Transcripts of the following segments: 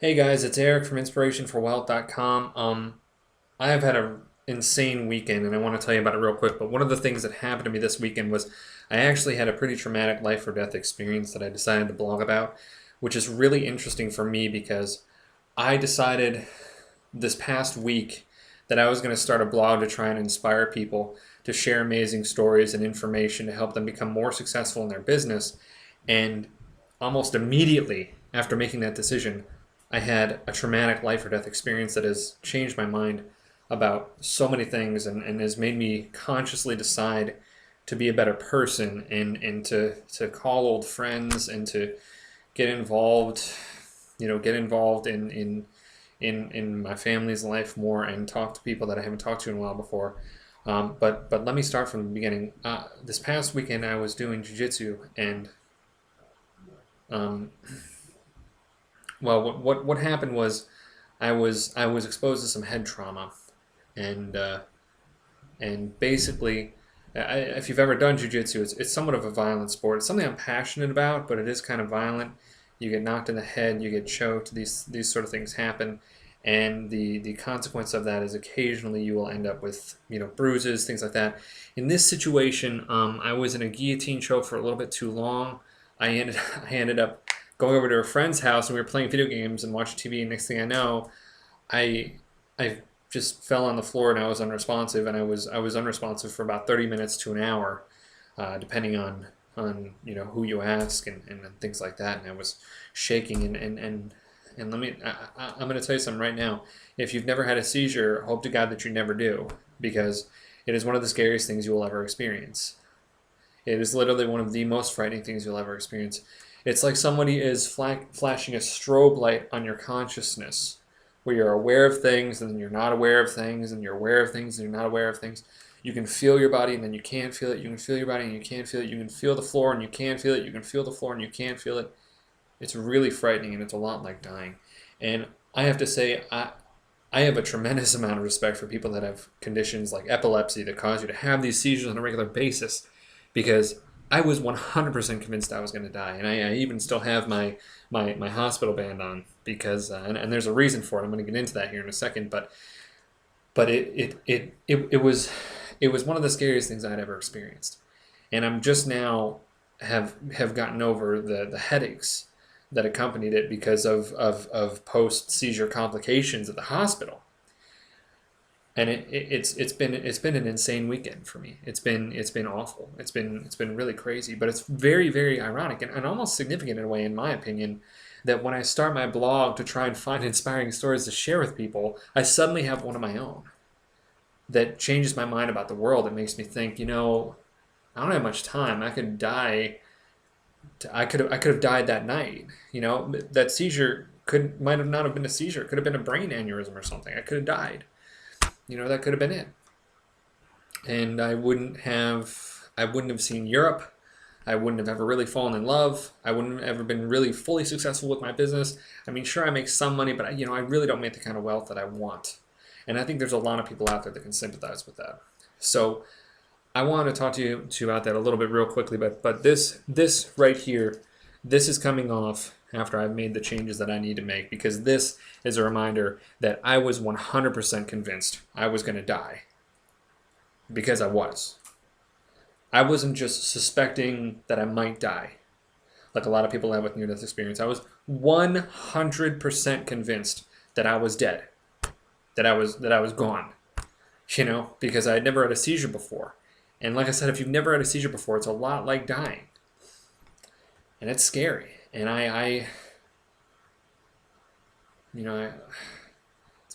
Hey guys, it's Eric from inspirationforwealth.com. I have had an insane weekend and I want to tell you about it real quick. But one of the things that happened to me this weekend was I actually had a pretty traumatic life or death experience that I decided to blog about, which is really interesting for me because I decided this past week that I was going to start a blog to try and inspire people to share amazing stories and information to help them become more successful in their business. And almost immediately after making that decision, I had a traumatic life or death experience that has changed my mind about so many things and has made me consciously decide to be a better person and to call old friends and to get involved, get involved in my family's life more and talk to people that I haven't talked to in a while before. But let me start from the beginning. This past weekend I was doing jiu-jitsu and um, well, what happened was I was exposed to some head trauma, and basically, if you've ever done jujitsu, it's somewhat of a violent sport. It's something I'm passionate about, but it is kind of violent. You get knocked in the head, you get choked. These sort of things happen, and the consequence of that is occasionally you will end up with bruises, things like that. In this situation, I was in a guillotine choke for a little bit too long. I ended up going over to a friend's house and we were playing video games and watching TV. And next thing I know, I I just fell on the floor and I was unresponsive, and I was unresponsive for about 30 minutes to an hour, depending on who you ask and things like that. And I was shaking and I'm going to tell you something right now. If you've never had a seizure, hope to God that you never do, because it is one of the scariest things you will ever experience. It is literally one of the most frightening things you'll ever experience. It's like somebody is flashing a strobe light on your consciousness, where you're aware of things and then you're not aware of things, and you're aware of things and you're not aware of things. You can feel your body and then you can't feel it. You can feel your body and you can't feel it. You can feel the floor and you can't feel it. You can feel the floor and you can't feel it. It's really frightening, and it's a lot like dying. And I have to say, I have a tremendous amount of respect for people that have conditions like epilepsy that cause you to have these seizures on a regular basis, because I was 100% convinced I was going to die, and I even still have my hospital band on because and there's a reason for it. I'm going to get into that here in a second, but it was one of the scariest things I'd ever experienced, and I'm just now have gotten over the headaches that accompanied it because of post seizure complications at the hospital. And it's been an insane weekend for me. It's been awful. It's been really crazy, but it's very, very ironic and almost significant in a way, in my opinion, that when I start my blog to try and find inspiring stories to share with people, I suddenly have one of my own that changes my mind about the world. It makes me think, I don't have much time. I could die. I could have died that night. That seizure might have not have been a seizure. It could have been a brain aneurysm or something. I could have died. That could have been it. And I wouldn't have seen Europe. I wouldn't have ever really fallen in love. I wouldn't have ever been really fully successful with my business. I mean, sure, I make some money, but I really don't make the kind of wealth that I want. And I think there's a lot of people out there that can sympathize with that. So I want to talk to you about that a little bit real quickly, but this right here, this is coming off after I've made the changes that I need to make, because this is a reminder that I was 100% convinced I was going to die, because I was. I wasn't just suspecting that I might die like a lot of people have with near-death experience. I was 100% convinced that I was dead, that I was gone, because I had never had a seizure before. And like I said, if you've never had a seizure before, it's a lot like dying, and it's scary. And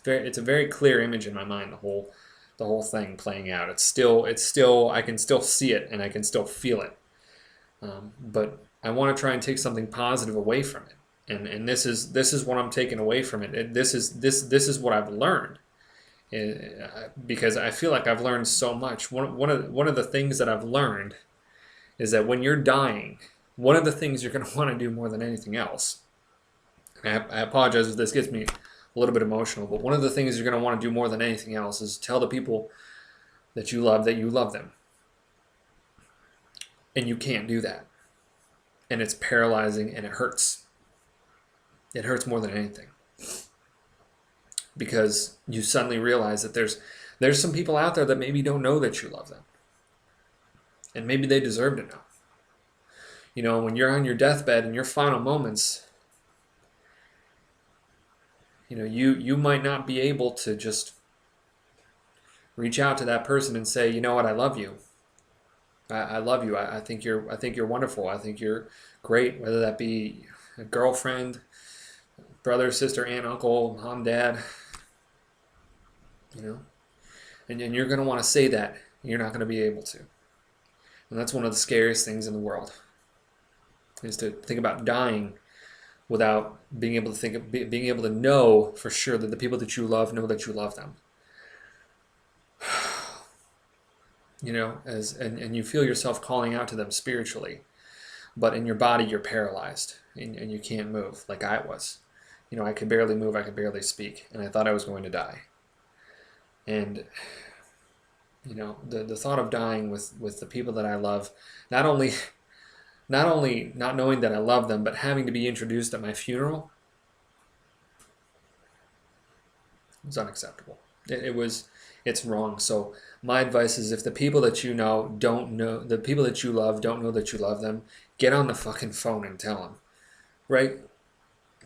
it's a very clear image in my mind. The whole thing playing out. It's still I can still see it and I can still feel it. But I want to try and take something positive away from it. And this is what I'm taking away from it. This is what I've learned. Because I feel like I've learned so much. One of the things that I've learned is that when you're dying, one of the things you're going to want to do more than anything else. I apologize if this gets me a little bit emotional, but one of the things you're going to want to do more than anything else is tell the people that you love them. And you can't do that. And it's paralyzing and it hurts. It hurts more than anything. because you suddenly realize that there's some people out there that maybe don't know that you love them, and maybe they deserve to know. You know, when you're on your deathbed in your final moments, you know, you might not be able to just reach out to that person and say, you know what, I love you. I love you. I think you're wonderful. I think you're great. Whether that be a girlfriend, brother, sister, aunt, uncle, mom, dad, you know, and you're going to want to say that. And you're not going to be able to. And that's one of the scariest things in the world, is to think about dying without being able to being able to know for sure that the people that you love know that you love them. You know, and you feel yourself calling out to them spiritually, but in your body you're paralyzed and you can't move, like I was. You know, I could barely move, I could barely speak, and I thought I was going to die. And you know, the thought of dying with the people that I love, not only not knowing that I love them, but having to be introduced at my funeral, was unacceptable. It's wrong. So my advice is, if the people that you know don't know, the people that you love don't know that you love them, get on the fucking phone and tell them.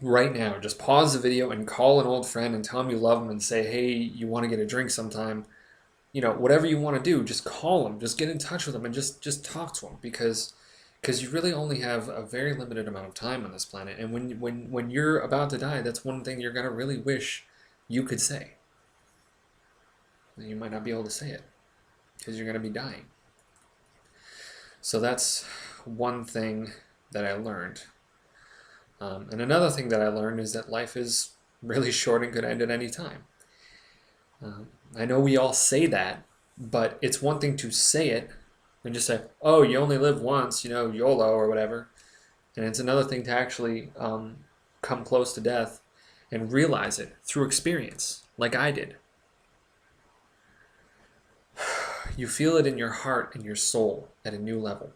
Right now, just pause the video and call an old friend and tell them you love them and say, hey, you want to get a drink sometime? You know, whatever you want to do, just call them, just get in touch with them, and just talk to them, because you really only have a very limited amount of time on this planet. And when you're about to die, that's one thing you're going to really wish you could say. And you might not be able to say it because you're going to be dying. So that's one thing that I learned. And another thing that I learned is that life is really short and could end at any time. I know we all say that, but it's one thing to say it and just say, oh, you only live once, you know, YOLO or whatever. And it's another thing to actually come close to death and realize it through experience, like I did. You feel it in your heart and your soul at a new level,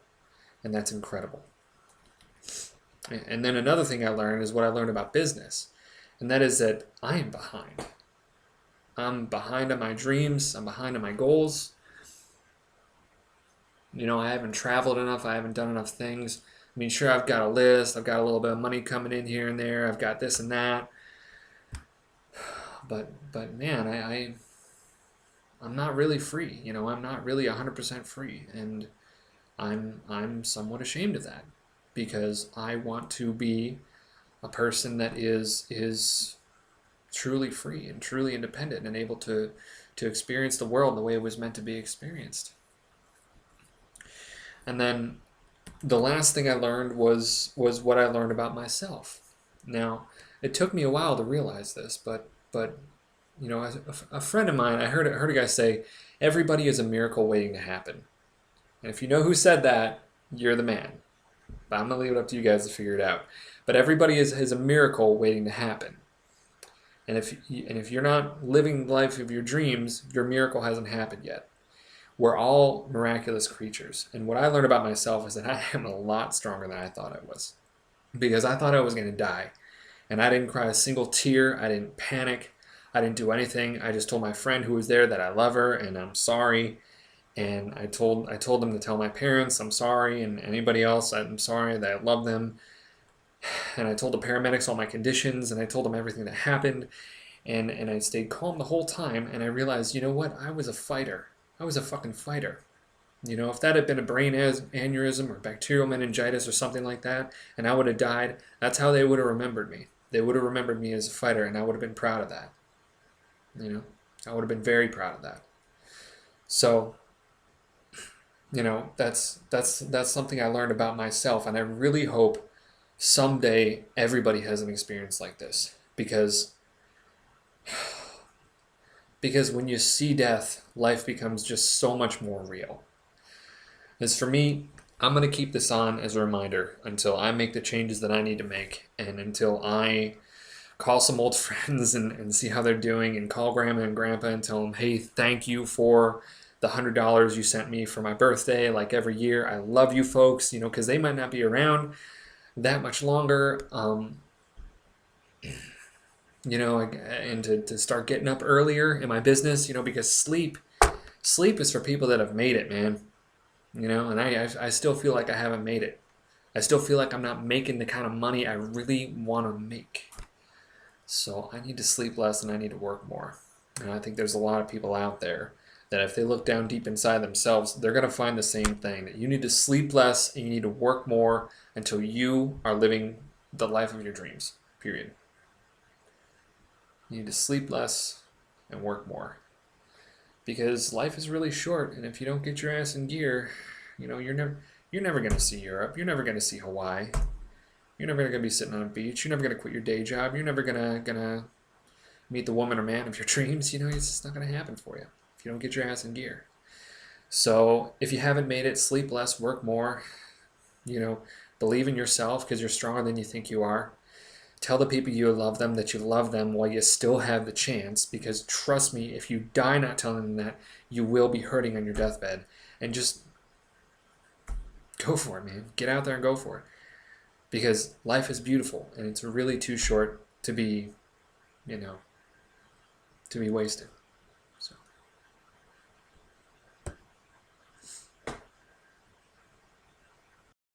and that's incredible. And then another thing I learned is what I learned about business, and that is that I am behind. I'm behind on my dreams. I'm behind on my goals. You know, I haven't traveled enough. I haven't done enough things. I mean, sure, I've got a list. I've got a little bit of money coming in here and there. I've got this and that. But man, I'm not really free. You know, I'm not really 100% free, and I'm somewhat ashamed of that, because I want to be a person that is truly free and truly independent and able to experience the world the way it was meant to be experienced. And then the last thing I learned was what I learned about myself. Now, it took me a while to realize this, but you know, a friend of mine, I heard a guy say, everybody is a miracle waiting to happen. And if you know who said that, you're the man. But I'm going to leave it up to you guys to figure it out. But everybody is a miracle waiting to happen. And if you're not living the life of your dreams, your miracle hasn't happened yet. We're all miraculous creatures. And what I learned about myself is that I am a lot stronger than I thought I was. Because I thought I was going to die. And I didn't cry a single tear. I didn't panic. I didn't do anything. I just told my friend who was there that I love her and I'm sorry. And I told them to tell my parents I'm sorry, and anybody else I'm sorry, that I love them. And I told the paramedics all my conditions, and I told them everything that happened. And I stayed calm the whole time, and I realized, you know what? I was a fighter. I was a fucking fighter. You know, if that had been a brain aneurysm or bacterial meningitis or something like that, and I would have died, that's how they would have remembered me. They would have remembered me as a fighter, and I would have been proud of that. You know, I would have been very proud of that. So, you know, that's something I learned about myself, and I really hope someday everybody has an experience like this, because when you see death, life becomes just so much more real. As for me, I'm going to keep this on as a reminder until I make the changes that I need to make, and until I call some old friends and see how they're doing, and call grandma and grandpa and tell them, hey, thank you for the $100 you sent me for my birthday, like every year. I love you folks, you know, because they might not be around that much longer. and to start getting up earlier in my business, because sleep is for people that have made it, man. And I still feel like I haven't made it. I still feel like I'm not making the kind of money I really want to make. So I need to sleep less and I need to work more. And I think there's a lot of people out there that if they look down deep inside themselves, they're going to find the same thing, that you need to sleep less and you need to work more until you are living the life of your dreams, period. You need to sleep less and work more. Because life is really short, and if you don't get your ass in gear, you're never going to see Europe. You're never going to see Hawaii. You're never going to be sitting on a beach. You're never going to quit your day job. You're never gonna meet the woman or man of your dreams. It's just not going to happen for you if you don't get your ass in gear. So if you haven't made it, sleep less, work more. Believe in yourself because you're stronger than you think you are. Tell the people you love them that you love them while you still have the chance, because trust me, if you die not telling them that, you will be hurting on your deathbed. And just go for it, man. Get out there and go for it. Because life is beautiful and it's really too short to be wasted.